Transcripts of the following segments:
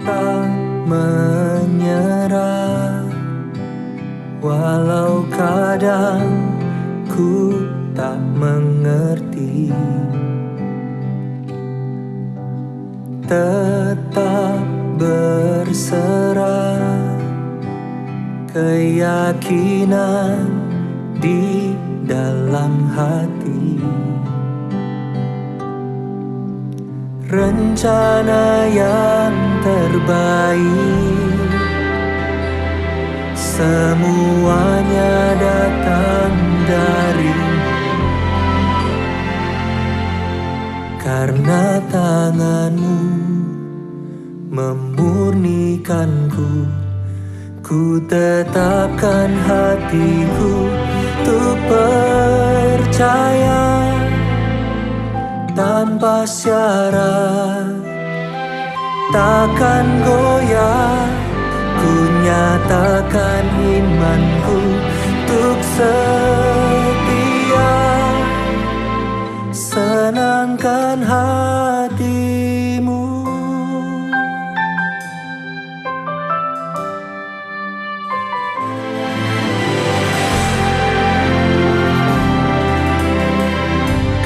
tak menyerah, walau kadang ku tak mengerti. Tetap berserah, keyakinan di dalam hati. Rencana yang terbaik semuanya datang darimu, karena tanganmu memurnikanku. Ku tetapkan hatiku untuk percaya tanpa syarat, takkan goyah. Ku nyatakan imanku untuk setia, senangkan hatimu.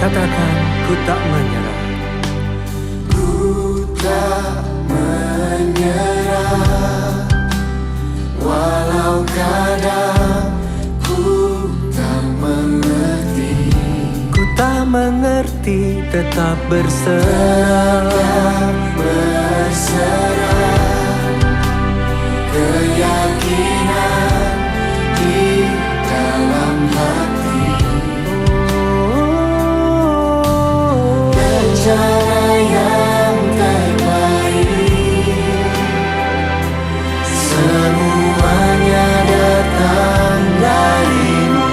Katakan, ku tak menyerah. Ku tak menyerah, walau kadang ku tak mengerti. Ku tak mengerti, tetap berserah. Tetap berserah, keyakinan di dalam hati. Rencana yang terbaik semuanya datang darimu,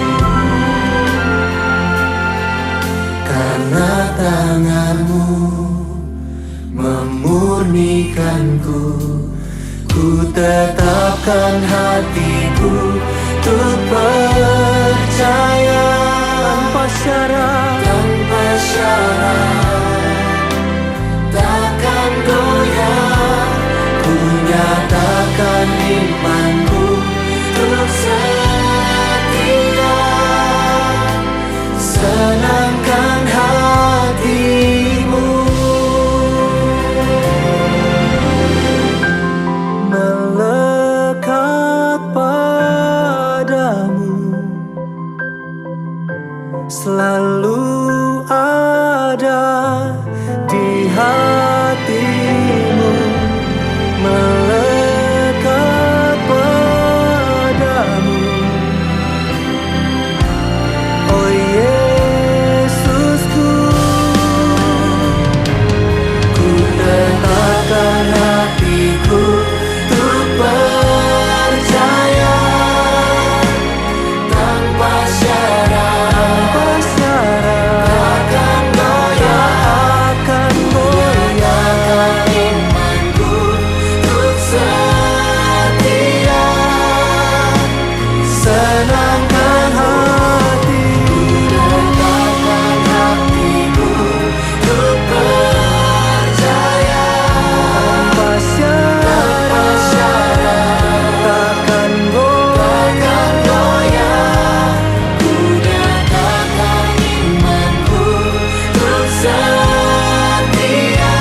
karena tanganmu memurnikanku. Ku tetapkan hatiku untuk percaya Tanpa syarat, tanpa syarat, takkan goyah. Ku nyatakan imanku untuk setia, senangkan hatimu. melekat padamu, selalu ada di hatimu. Melekat padamu, oh Yesusku. Ku tetapkan hatiku untuk percaya tanpa syarat, takkan goyah. Nyatakan imanku untuk setia, senangkan hatiku. Tetapkan hatiku untuk percaya Tanpa syarat, takkan takkan goyah. Ku nyatakan imanku untuk setia,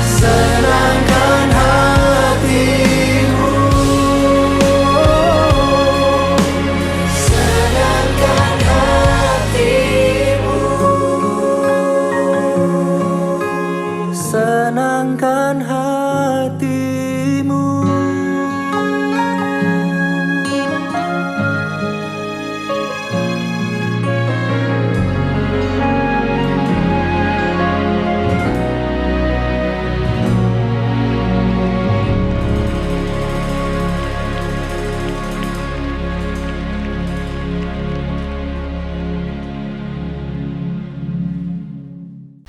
senangkan hatimu, senangkan hatimu, senangkan hatimu.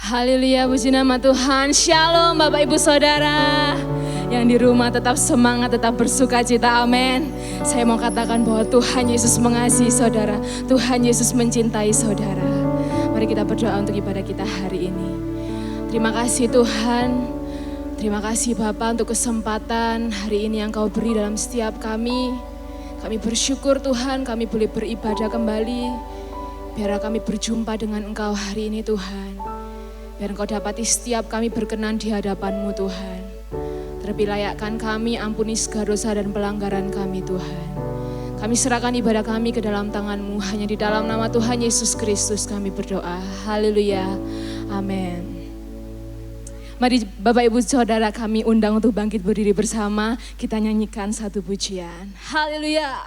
Haleluya, puji nama Tuhan. Shalom Bapak Ibu Saudara. Yang di rumah tetap semangat, tetap bersuka cita, amin. Saya mau katakan bahwa Tuhan Yesus mengasihi saudara. Tuhan Yesus mencintai saudara. Mari kita berdoa untuk ibadah kita hari ini. Terima kasih Tuhan, Terima kasih Bapa untuk kesempatan hari ini yang Kau beri dalam setiap kami. Kami bersyukur Tuhan, kami boleh beribadah kembali. Biar kami berjumpa dengan Engkau hari ini Tuhan. Biar Engkau dapati setiap kami berkenan di hadapan-Mu Tuhan. Terlebih layakkan kami, ampuni segala dosa dan pelanggaran kami Tuhan. Kami serahkan ibadah kami ke dalam tangan-Mu. Hanya di dalam nama Tuhan Yesus Kristus kami berdoa. Haleluya. Amin. Mari Bapak Ibu Saudara kami undang untuk bangkit berdiri bersama. Kita nyanyikan satu pujian. Haleluya.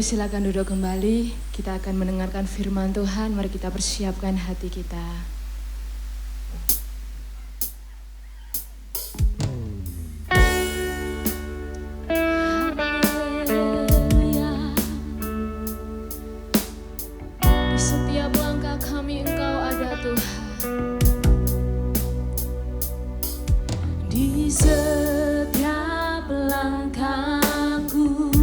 Silakan duduk kembali, kita akan mendengarkan firman Tuhan, mari kita persiapkan hati kita. Di setiap langkah kami Engkau ada Tuhan. Di setiap langkahku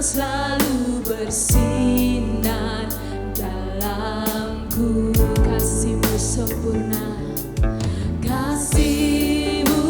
selalu bersinar dalamku. Kasih-Mu sempurna, kasih-Mu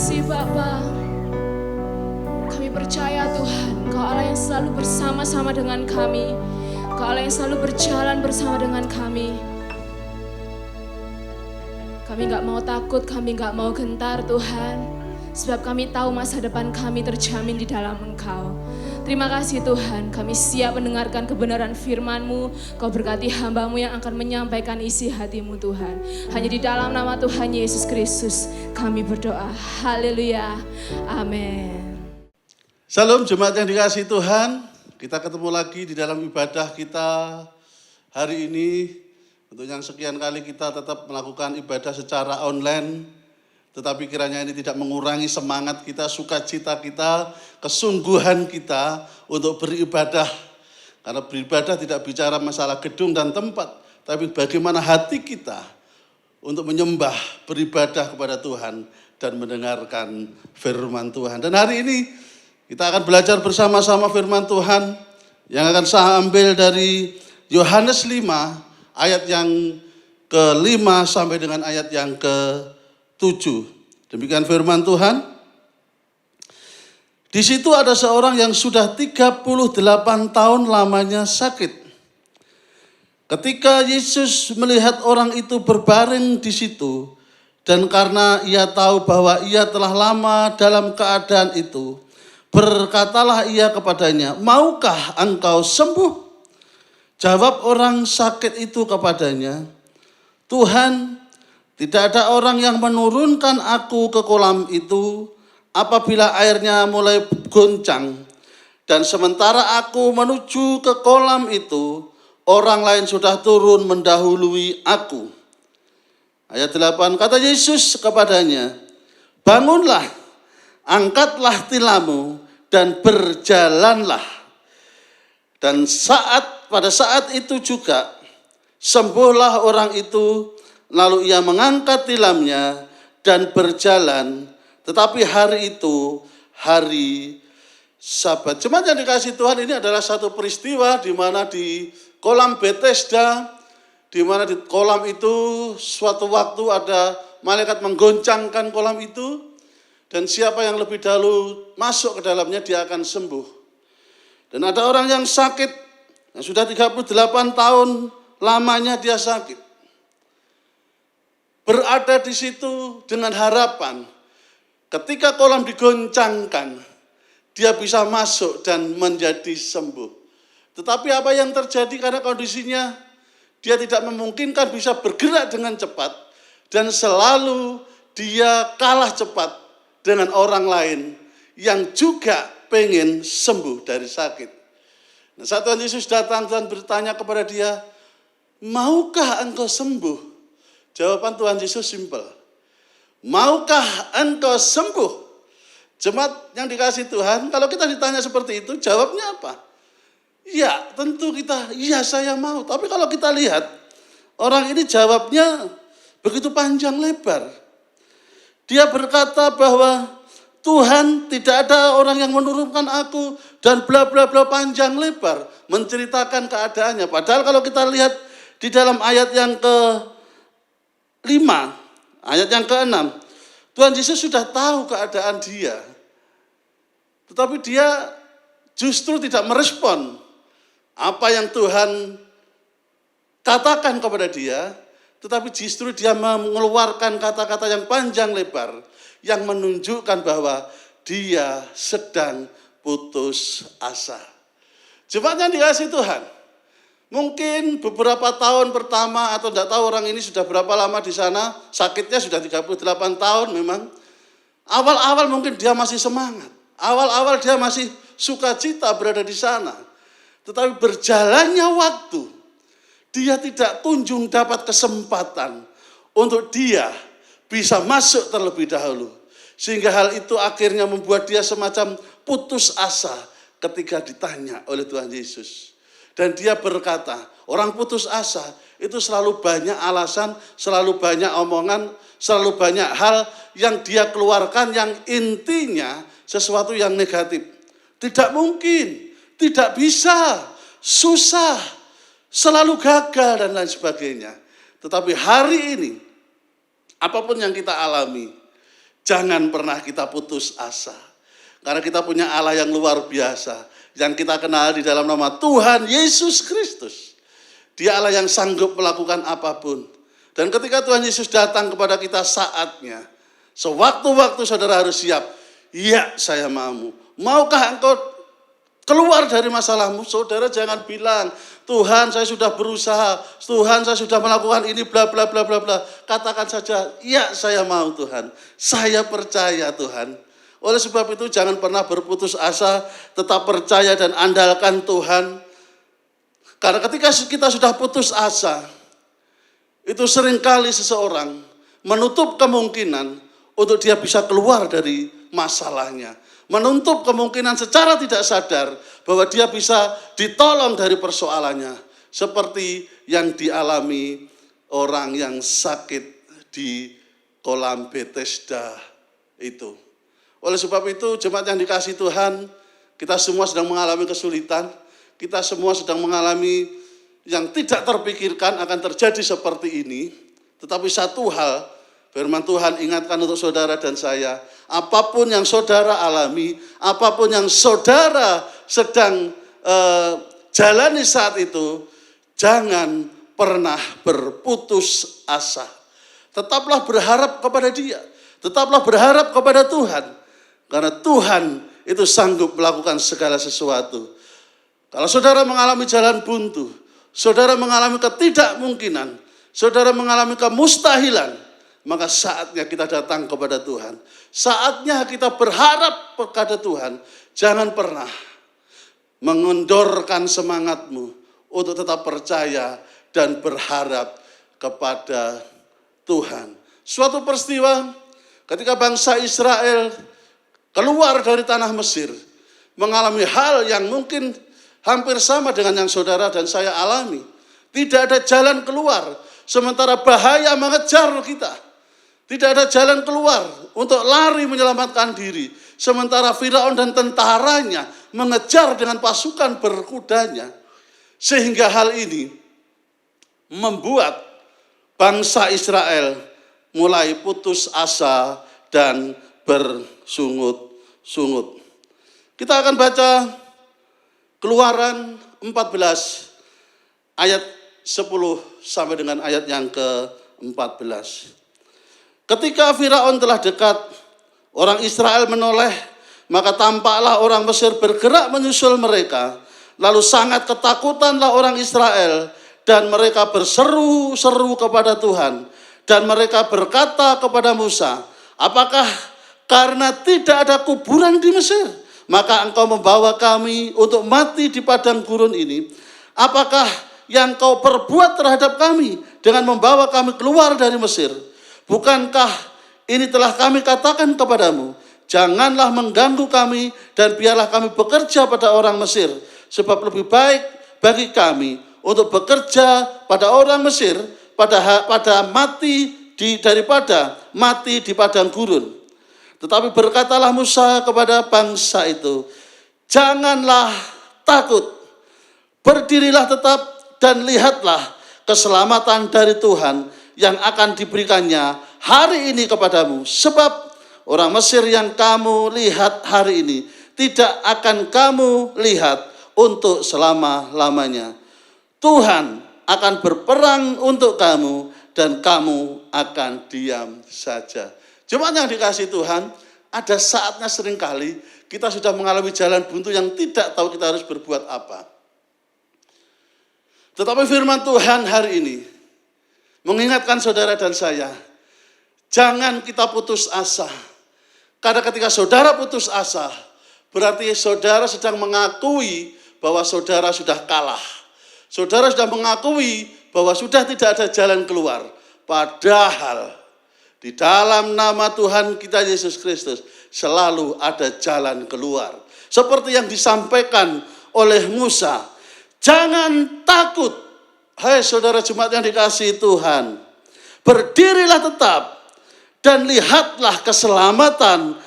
kasih Bapa. Kami percaya Tuhan, Engkau Allah yang selalu bersama-sama dengan kami. Engkau Allah yang selalu berjalan bersama dengan kami. Kami gak mau takut, kami gak mau gentar Tuhan. Sebab kami tahu masa depan kami terjamin di dalam Engkau. Terima kasih Tuhan, kami siap mendengarkan kebenaran firman-Mu. Kau berkati hamba-Mu yang akan menyampaikan isi hati-Mu Tuhan. Hanya di dalam nama Tuhan Yesus Kristus kami berdoa. Haleluya. Amin. Salam jemaat yang dikasihi Tuhan. Kita ketemu lagi di dalam ibadah kita hari ini. Untuk yang sekian kali kita tetap melakukan ibadah secara online. Tetapi kiranya ini tidak mengurangi semangat kita, sukacita kita, kesungguhan kita untuk beribadah. Karena beribadah tidak bicara masalah gedung dan tempat, tapi bagaimana hati kita untuk menyembah, beribadah kepada Tuhan dan mendengarkan firman Tuhan. Dan hari ini kita akan belajar bersama-sama firman Tuhan yang akan saya ambil dari Yohanes 5 ayat yang ke-5 sampai dengan ayat yang ke-7. Demikian firman Tuhan. Di situ ada seorang yang sudah 38 tahun lamanya sakit. Ketika Yesus melihat orang itu berbaring di situ, dan karena ia tahu bahwa ia telah lama dalam keadaan itu, berkatalah ia kepadanya, "Maukah engkau sembuh?" Jawab orang sakit itu kepadanya, "Tuhan, tidak ada orang yang menurunkan aku ke kolam itu apabila airnya mulai goncang. Dan sementara aku menuju ke kolam itu, orang lain sudah turun mendahului aku." Ayat 8, kata Yesus kepadanya, "Bangunlah, angkatlah tilammu dan berjalanlah." Dan pada saat itu juga sembuhlah orang itu. Lalu ia mengangkat tilamnya dan berjalan. Tetapi hari itu hari Sabat. Jemaat yang dikasihi Tuhan, ini adalah satu peristiwa di mana di kolam Bethesda, di mana di kolam itu suatu waktu ada malaikat menggoncangkan kolam itu, dan siapa yang lebih dahulu masuk ke dalamnya dia akan sembuh. Dan ada orang yang sakit, yang sudah 38 tahun lamanya dia sakit. Berada di situ dengan harapan ketika kolam digoncangkan, dia bisa masuk dan menjadi sembuh. Tetapi apa yang terjadi karena kondisinya dia tidak memungkinkan bisa bergerak dengan cepat, dan selalu dia kalah cepat dengan orang lain yang juga pengen sembuh dari sakit. Nah, saat Tuhan Yesus datang dan bertanya kepada dia, "Maukah engkau sembuh?" Jawaban Tuhan Yesus simpel. Maukah engkau sembuh? Jemaat yang dikasihi Tuhan, kalau kita ditanya seperti itu, jawabnya apa? Ya, tentu iya saya mau. Tapi kalau kita lihat, orang ini jawabnya begitu panjang lebar. Dia berkata bahwa Tuhan, tidak ada orang yang menurunkan aku, dan bla bla bla panjang lebar menceritakan keadaannya. Padahal kalau kita lihat di dalam ayat yang ke-5, ayat yang ke-6, Tuhan Yesus sudah tahu keadaan dia. Tetapi dia justru tidak merespon apa yang Tuhan katakan kepada dia, tetapi justru dia mengeluarkan kata-kata yang panjang lebar yang menunjukkan bahwa dia sedang putus asa. Jemaat yang dikasihi Tuhan, mungkin beberapa tahun pertama atau tidak tahu orang ini sudah berapa lama di sana, sakitnya sudah 38 tahun memang. Awal-awal mungkin dia masih semangat, awal-awal dia masih sukacita berada di sana. Tetapi berjalannya waktu, dia tidak kunjung dapat kesempatan untuk dia bisa masuk terlebih dahulu. Sehingga hal itu akhirnya membuat dia semacam putus asa ketika ditanya oleh Tuhan Yesus. Dan dia berkata, orang putus asa itu selalu banyak alasan, selalu banyak omongan, selalu banyak hal yang dia keluarkan yang intinya sesuatu yang negatif. Tidak mungkin, tidak bisa, susah, selalu gagal dan lain sebagainya. Tetapi hari ini, apapun yang kita alami, Jangan pernah kita putus asa. Karena kita punya Allah yang luar biasa. Yang kita kenal di dalam nama Tuhan Yesus Kristus. Dia Allah yang sanggup melakukan apapun. Dan ketika Tuhan Yesus datang kepada kita saatnya, sewaktu-waktu saudara harus siap. Ya, saya mau. Maukah engkau keluar dari masalahmu? Saudara jangan bilang, Tuhan saya sudah berusaha, Tuhan saya sudah melakukan ini bla bla bla bla bla. Katakan saja, ya saya mau Tuhan. Saya percaya Tuhan. Oleh sebab itu jangan pernah berputus asa, tetap percaya dan andalkan Tuhan. Karena ketika kita sudah putus asa, itu seringkali seseorang menutup kemungkinan untuk dia bisa keluar dari masalahnya. Menutup kemungkinan secara tidak sadar bahwa dia bisa ditolong dari persoalannya. Seperti yang dialami orang yang sakit di kolam Bethesda itu. Oleh sebab itu jemaat yang dikasihi Tuhan, kita semua sedang mengalami kesulitan. Kita semua sedang mengalami yang tidak terpikirkan akan terjadi seperti ini. Tetapi satu hal, firman Tuhan ingatkan untuk saudara dan saya, apapun yang saudara alami, apapun yang saudara sedang jalani saat itu, jangan pernah berputus asa. Tetaplah berharap kepada Dia, tetaplah berharap kepada Tuhan, karena Tuhan itu sanggup melakukan segala sesuatu. Kalau saudara mengalami jalan buntu, saudara mengalami ketidakmungkinan, saudara mengalami kemustahilan, maka saatnya kita datang kepada Tuhan. Saatnya kita berharap kepada Tuhan. Jangan pernah mengendorkan semangatmu untuk tetap percaya dan berharap kepada Tuhan. Suatu peristiwa ketika bangsa Israel keluar dari tanah Mesir, mengalami hal yang mungkin hampir sama dengan yang saudara dan saya alami. Tidak ada jalan keluar, sementara bahaya mengejar kita. Tidak ada jalan keluar untuk lari menyelamatkan diri. Sementara Firaun dan tentaranya mengejar dengan pasukan berkudanya. Sehingga hal ini membuat bangsa Israel mulai putus asa dan bersungut-sungut. Kita akan baca Keluaran 14 ayat 10 sampai dengan ayat yang ke-14. Ketika Firaun telah dekat, orang Israel menoleh, maka tampaklah orang Mesir bergerak menyusul mereka. Lalu sangat ketakutanlah orang Israel dan mereka berseru-seru kepada Tuhan. Dan mereka berkata kepada Musa, apakah karena tidak ada kuburan di Mesir, maka engkau membawa kami untuk mati di padang gurun ini? Apakah yang kau perbuat terhadap kami dengan membawa kami keluar dari Mesir? Bukankah ini telah kami katakan kepadamu, janganlah mengganggu kami dan biarlah kami bekerja pada orang Mesir, sebab lebih baik bagi kami untuk bekerja pada orang Mesir daripada mati di padang gurun. Tetapi berkatalah Musa kepada bangsa itu, janganlah takut, berdirilah tetap dan lihatlah keselamatan dari Tuhan yang akan diberikannya hari ini kepadamu. Sebab orang Mesir yang kamu lihat hari ini tidak akan kamu lihat untuk selama-lamanya. Tuhan akan berperang untuk kamu dan kamu akan diam saja. Jemaat yang dikasihi Tuhan, ada saatnya seringkali kita sudah mengalami jalan buntu yang tidak tahu kita harus berbuat apa. Tetapi firman Tuhan hari ini mengingatkan saudara dan saya, jangan kita putus asa. Karena ketika saudara putus asa, berarti saudara sedang mengakui bahwa saudara sudah kalah. Saudara sudah mengakui bahwa sudah tidak ada jalan keluar. Padahal di dalam nama Tuhan kita Yesus Kristus selalu ada jalan keluar. Seperti yang disampaikan oleh Musa, jangan takut, hai saudara jemaat yang dikasihi Tuhan. Berdirilah tetap dan lihatlah keselamatan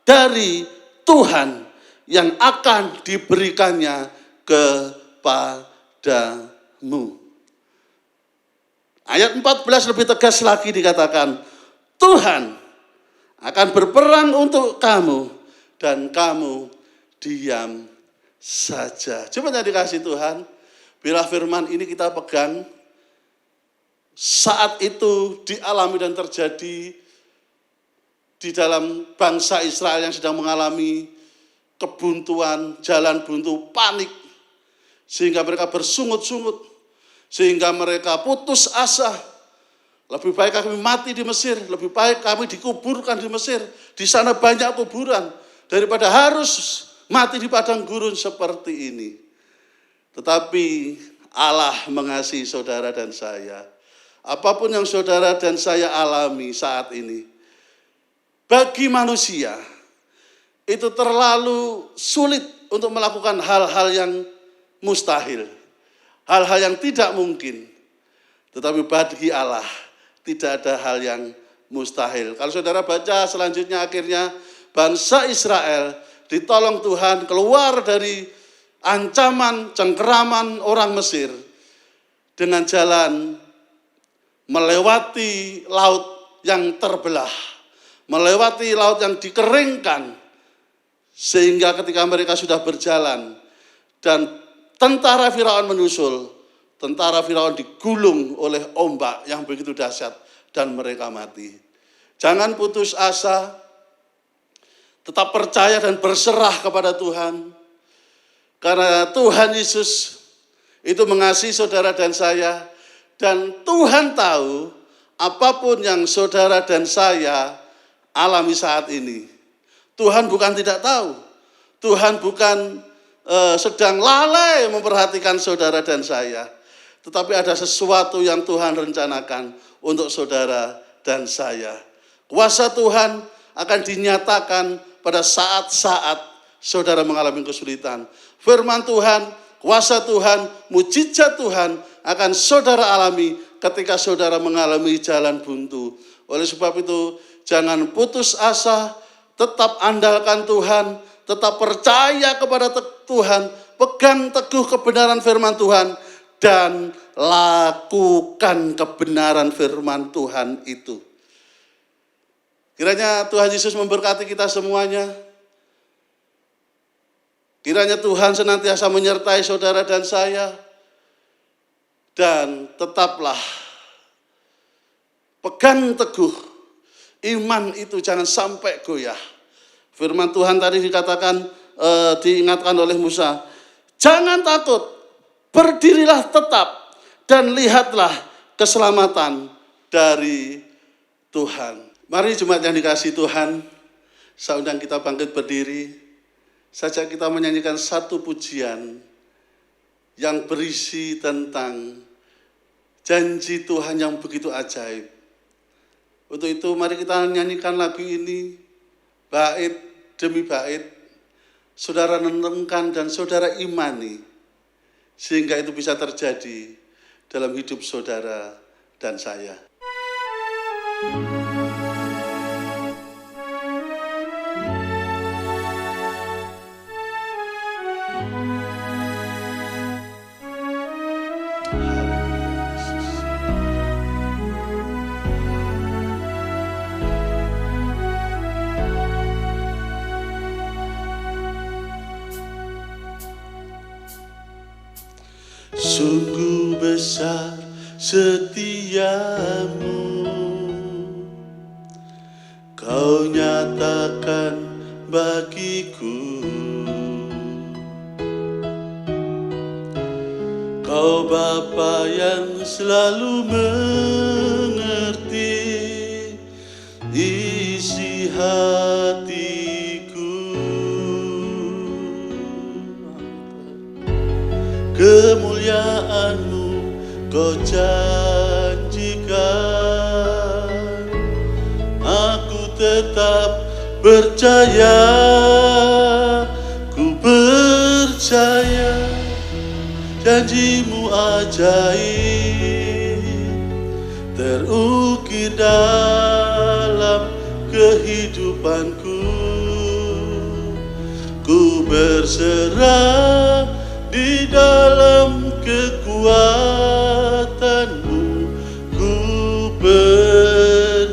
dari Tuhan yang akan diberikannya kepadamu. Ayat 14 lebih tegas lagi dikatakan, Tuhan akan berperang untuk kamu dan kamu diam saja. Coba dikasih Tuhan, bila firman ini kita pegang, saat itu dialami dan terjadi di dalam bangsa Israel yang sedang mengalami kebuntuan, jalan buntu, panik, sehingga mereka bersungut-sungut, sehingga mereka putus asa. Lebih baik kami mati di Mesir, lebih baik kami dikuburkan di Mesir, di sana banyak kuburan, daripada harus mati di padang gurun seperti ini. Tetapi Allah mengasihi saudara dan saya. Apapun yang saudara dan saya alami saat ini, bagi manusia itu terlalu sulit untuk melakukan hal-hal yang mustahil, hal-hal yang tidak mungkin. Tetapi bagi Allah tidak ada hal yang mustahil. Kalau saudara baca selanjutnya, akhirnya bangsa Israel ditolong Tuhan keluar dari ancaman cengkeraman orang Mesir dengan jalan melewati laut yang terbelah, melewati laut yang dikeringkan, sehingga ketika mereka sudah berjalan dan tentara Firaun menyusul, tentara Firaun digulung oleh ombak yang begitu dahsyat dan mereka mati. Jangan putus asa, tetap percaya dan berserah kepada Tuhan. Karena Tuhan Yesus itu mengasihi saudara dan saya, dan Tuhan tahu apapun yang saudara dan saya alami saat ini. Tuhan bukan tidak tahu, Tuhan bukan sedang lalai memperhatikan saudara dan saya. Tetapi ada sesuatu yang Tuhan rencanakan untuk saudara dan saya. Kuasa Tuhan akan dinyatakan pada saat-saat saudara mengalami kesulitan. Firman Tuhan, kuasa Tuhan, mujizat Tuhan akan saudara alami ketika saudara mengalami jalan buntu. Oleh sebab itu, jangan putus asa, tetap andalkan Tuhan, tetap percaya kepada Tuhan, pegang teguh kebenaran firman Tuhan, dan lakukan kebenaran firman Tuhan itu. Kiranya Tuhan Yesus memberkati kita semuanya. Kiranya Tuhan senantiasa menyertai saudara dan saya. Dan tetaplah pegang teguh iman itu, jangan sampai goyah. Firman Tuhan tadi dikatakan, diingatkan oleh Musa, jangan takut, berdirilah tetap dan lihatlah keselamatan dari Tuhan. Mari jemaat yang dikasihi Tuhan, saya undang kita bangkit berdiri. Saja kita menyanyikan satu pujian yang berisi tentang janji Tuhan yang begitu ajaib. Untuk itu mari kita nyanyikan lagu ini, bait demi bait. Saudara renungkan dan saudara imani, sehingga itu bisa terjadi dalam hidup saudara dan saya. Sungguh besar setiamu, Kau nyatakan bagiku. Kau Bapa yang selalu mengerti isi hatiku. Kemuliaan-Mu Kau janjikan, aku tetap percaya, ku percaya janji-Mu ajaib terukir dalam kehidupanku. Ku berserah di dalam kekuatan-Mu, ku percaya.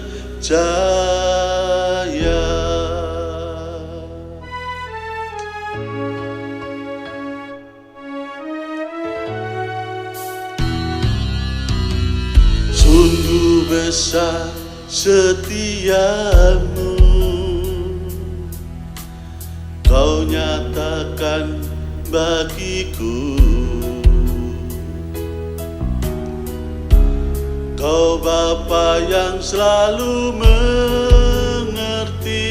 besar setiamu, Kau nyatakan bagiku. Kau Bapa yang selalu mengerti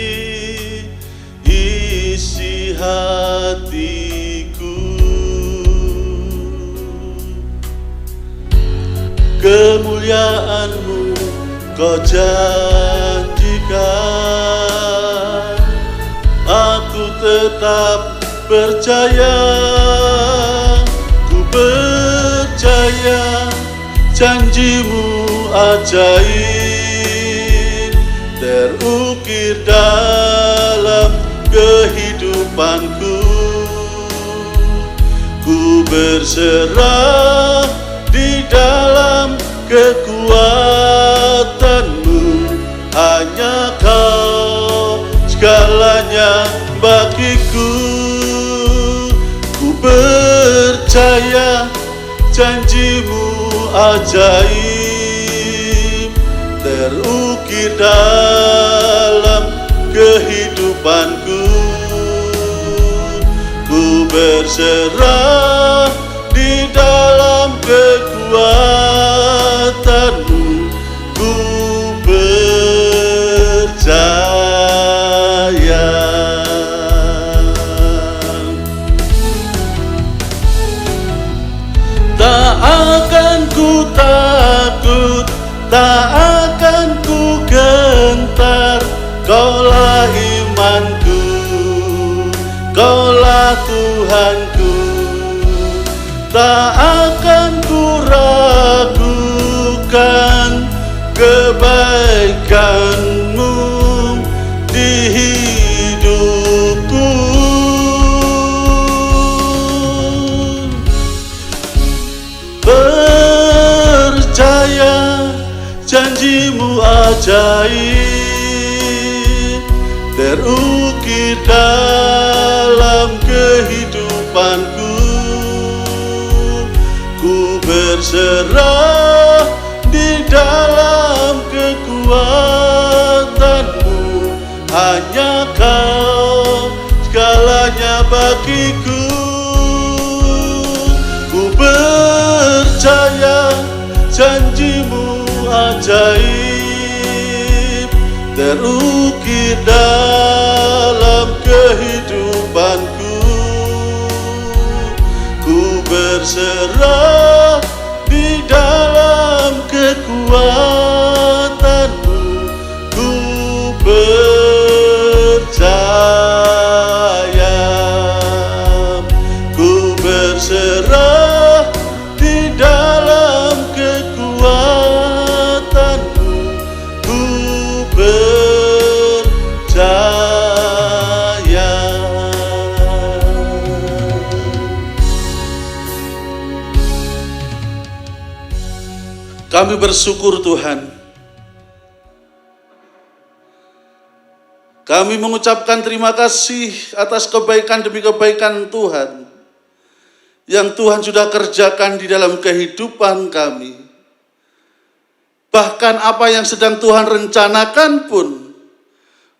isi hatiku. Kemuliaan-Mu Kau janjikan, aku tetap percaya, ku percaya janji-Mu ajaib terukir dalam kehidupanku. Ku berserah di dalam kekuatan-Mu, hanya Kau segalanya bagiku. Ku percaya janji-Mu ajaib terukir dalam kehidupanku. Ku berserah di dalam kekuatan-Mu, ku percaya. Tak akan ku takut, tak akan ku gentar, Kaulah imanku, Kaulah Tuhanku. Tak akan ku ragukan kebaikan-Mu di hidupku. Percaya janji-Mu ajaib terukir dalam kehidupanku. Ku berserah di dalam kekuatan-Mu, hanya Kau segalanya bagiku. Ku percaya janji-Mu ajaib terukir dalam kehidupanku. Ku berserah di dalam kekuatan-Mu, ku percaya. Ku berserah di dalam kekuatan-Mu, ku percaya. Kami bersyukur Tuhan. Kami mengucapkan terima kasih atas kebaikan demi kebaikan Tuhan yang Tuhan sudah kerjakan di dalam kehidupan kami. Bahkan apa yang sedang Tuhan rencanakan pun,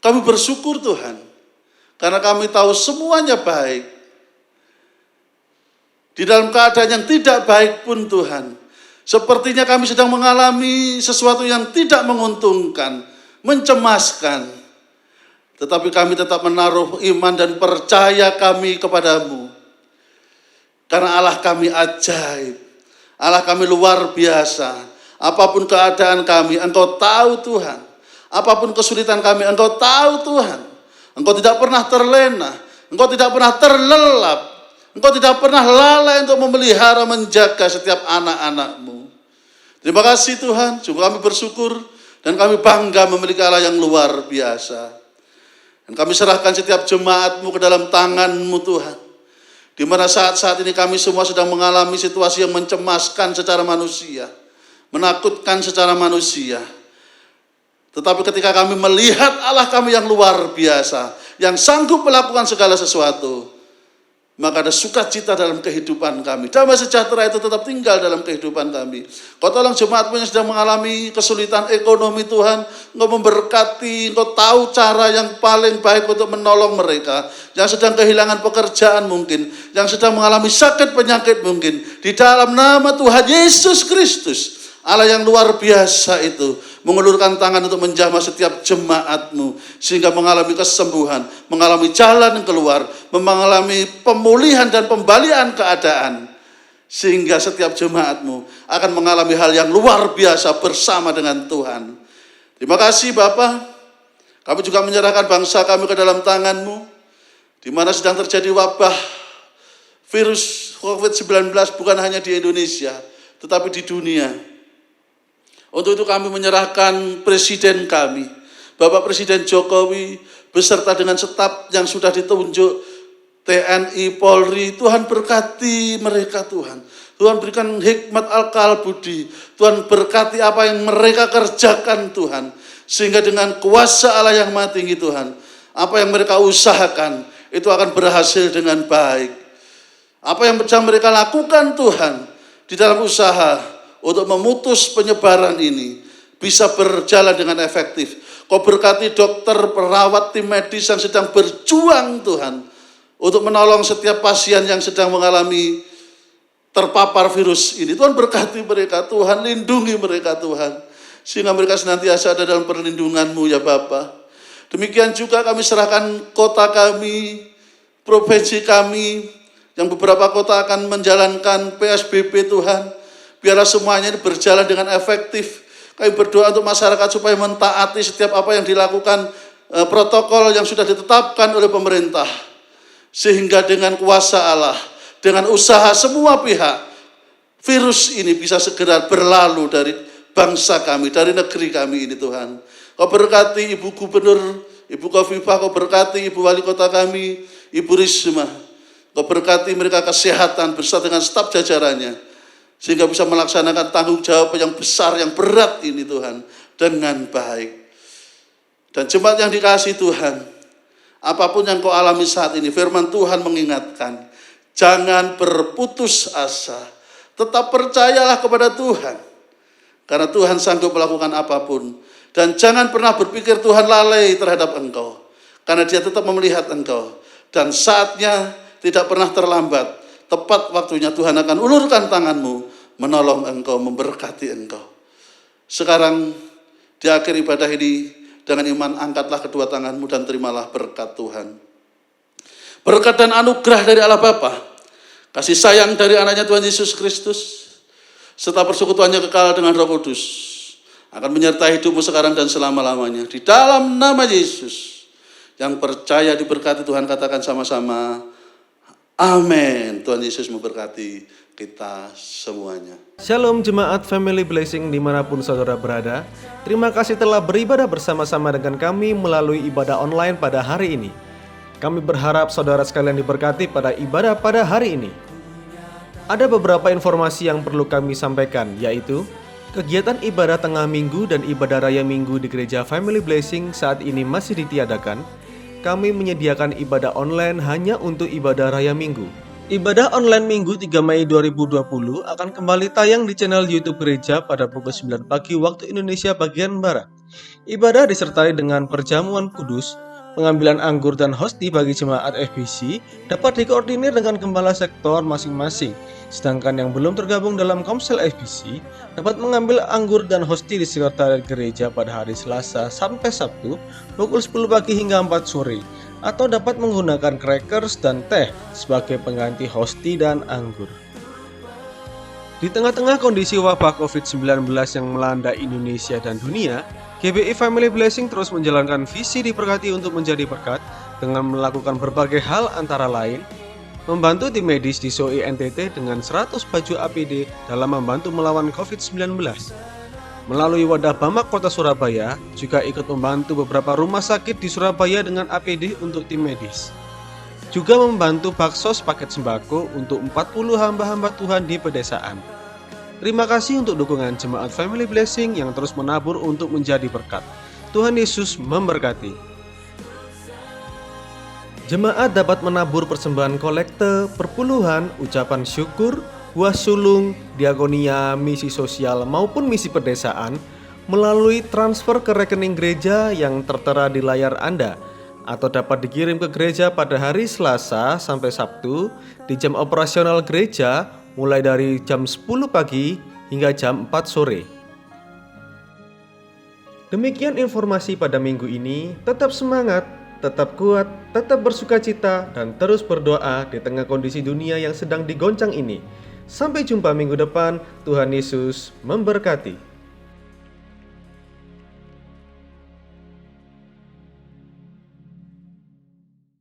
kami bersyukur Tuhan. Karena kami tahu semuanya baik. Di dalam keadaan yang tidak baik pun Tuhan, sepertinya kami sedang mengalami sesuatu yang tidak menguntungkan, mencemaskan. Tetapi kami tetap menaruh iman dan percaya kami kepadamu. Karena Allah kami ajaib, Allah kami luar biasa. Apapun keadaan kami, Engkau tahu Tuhan. Apapun kesulitan kami, Engkau tahu Tuhan. Engkau tidak pernah terlena, Engkau tidak pernah terlelap, Engkau tidak pernah lalai untuk memelihara, menjaga setiap anak-anak-Mu. Terima kasih Tuhan, sungguh kami bersyukur dan kami bangga memiliki Allah yang luar biasa. Dan kami serahkan setiap jemaat-Mu ke dalam tangan-Mu Tuhan. Di mana saat-saat ini kami semua sedang mengalami situasi yang mencemaskan secara manusia, menakutkan secara manusia. Tetapi ketika kami melihat Allah kami yang luar biasa, yang sanggup melakukan segala sesuatu, maka ada sukacita dalam kehidupan kami. Damai sejahtera itu tetap tinggal dalam kehidupan kami. Kau tolong jemaatmu yang sedang mengalami kesulitan ekonomi Tuhan. Engkau memberkati, Engkau tahu cara yang paling baik untuk menolong mereka. Yang sedang kehilangan pekerjaan mungkin. Yang sedang mengalami sakit penyakit mungkin. Di dalam nama Tuhan Yesus Kristus, Allah yang luar biasa itu mengulurkan tangan untuk menjamah setiap jemaatmu sehingga mengalami kesembuhan, mengalami jalan keluar, mengalami pemulihan dan pembalian keadaan sehingga setiap jemaatmu akan mengalami hal yang luar biasa bersama dengan Tuhan. Terima kasih Bapa. Kami juga menyerahkan bangsa kami ke dalam tangan-Mu, di mana sedang terjadi wabah virus COVID-19 bukan hanya di Indonesia tetapi di dunia. Untuk itu kami menyerahkan Presiden kami, Bapak Presiden Jokowi, beserta dengan staf yang sudah ditunjuk, TNI, Polri. Tuhan berkati mereka Tuhan. Tuhan berikan hikmat akal budi. Tuhan berkati apa yang mereka kerjakan Tuhan. Sehingga dengan kuasa Allah yang Maha Tinggi Tuhan, apa yang mereka usahakan itu akan berhasil dengan baik. Apa yang sedang mereka lakukan Tuhan di dalam usaha untuk memutus penyebaran ini bisa berjalan dengan efektif. Kau berkati dokter, perawat, tim medis yang sedang berjuang Tuhan untuk menolong setiap pasien yang sedang mengalami terpapar virus ini. Tuhan berkati mereka, Tuhan lindungi mereka Tuhan, sehingga mereka senantiasa ada dalam perlindungan-Mu ya Bapa. Demikian juga kami serahkan kota kami, provinsi kami, yang beberapa kota akan menjalankan PSBB Tuhan. Biarlah semuanya ini berjalan dengan efektif. Kami berdoa untuk masyarakat supaya mentaati setiap apa yang dilakukan, protokol yang sudah ditetapkan oleh pemerintah. Sehingga dengan kuasa Allah, dengan usaha semua pihak, virus ini bisa segera berlalu dari bangsa kami, dari negeri kami ini Tuhan. Kau berkati Ibu Gubernur, Ibu Khofifah, Kau berkati Ibu Wali Kota kami, Ibu Risma. Kau berkati mereka kesehatan bersama dengan staf jajarannya, sehingga bisa melaksanakan tanggung jawab yang besar, yang berat ini Tuhan, dengan baik. Dan jemaat yang dikasihi Tuhan, apapun yang kau alami saat ini, firman Tuhan mengingatkan, jangan berputus asa, tetap percayalah kepada Tuhan, karena Tuhan sanggup melakukan apapun. Dan jangan pernah berpikir Tuhan lalai terhadap engkau, karena Dia tetap melihat engkau. Dan saatnya tidak pernah terlambat. Tepat waktunya Tuhan akan ulurkan tangan-Mu, menolong engkau, memberkati engkau. Sekarang di akhir ibadah ini, dengan iman angkatlah kedua tangan-Mu dan terimalah berkat Tuhan. Berkat dan anugerah dari Allah Bapa, kasih sayang dari anaknya Tuhan Yesus Kristus, serta persekutuannya kekal dengan Roh Kudus, akan menyertai hidupmu sekarang dan selama-lamanya. Di dalam nama Yesus, yang percaya diberkati Tuhan katakan sama-sama, amin. Tuhan Yesus memberkati kita semuanya. Shalom jemaat Family Blessing dimanapun saudara berada. Terima kasih telah beribadah bersama-sama dengan kami melalui ibadah online pada hari ini. Kami berharap saudara sekalian diberkati pada ibadah pada hari ini. Ada beberapa informasi yang perlu kami sampaikan, yaitu kegiatan ibadah tengah minggu dan ibadah raya minggu di gereja Family Blessing saat ini masih ditiadakan. Kami menyediakan ibadah online hanya untuk ibadah raya minggu. Ibadah online minggu 3 Mei 2020 akan kembali tayang di channel YouTube gereja pada pukul 9 pagi waktu Indonesia bagian Barat. Ibadah disertai dengan perjamuan kudus, pengambilan anggur dan hosti bagi jemaat FBC dapat dikoordinir dengan gembala sektor masing-masing. Sedangkan yang belum tergabung dalam Komsel FBC dapat mengambil anggur dan hosti di sekretariat gereja pada hari Selasa sampai Sabtu pukul 10 pagi hingga 4 sore, atau dapat menggunakan crackers dan teh sebagai pengganti hosti dan anggur. Di tengah-tengah kondisi wabah COVID-19 yang melanda Indonesia dan dunia, GBI Family Blessing terus menjalankan visi diberkati untuk menjadi berkat dengan melakukan berbagai hal, antara lain membantu tim medis di SOE NTT dengan 100 baju APD dalam membantu melawan COVID-19. Melalui wadah Bamak Kota Surabaya, juga ikut membantu beberapa rumah sakit di Surabaya dengan APD untuk tim medis. Juga membantu baksos paket sembako untuk 40 hamba-hamba Tuhan di pedesaan. Terima kasih untuk dukungan jemaat Family Blessing yang terus menabur untuk menjadi berkat. Tuhan Yesus memberkati. Jemaat dapat menabur persembahan kolekte, perpuluhan, ucapan syukur, buah sulung, diakonia, misi sosial maupun misi pedesaan melalui transfer ke rekening gereja yang tertera di layar Anda atau dapat dikirim ke gereja pada hari Selasa sampai Sabtu di jam operasional gereja mulai dari jam 10 pagi hingga jam 4 sore. Demikian informasi pada minggu ini. Tetap semangat, tetap kuat, tetap bersukacita, dan terus berdoa di tengah kondisi dunia yang sedang digoncang ini. Sampai jumpa minggu depan. Tuhan Yesus memberkati.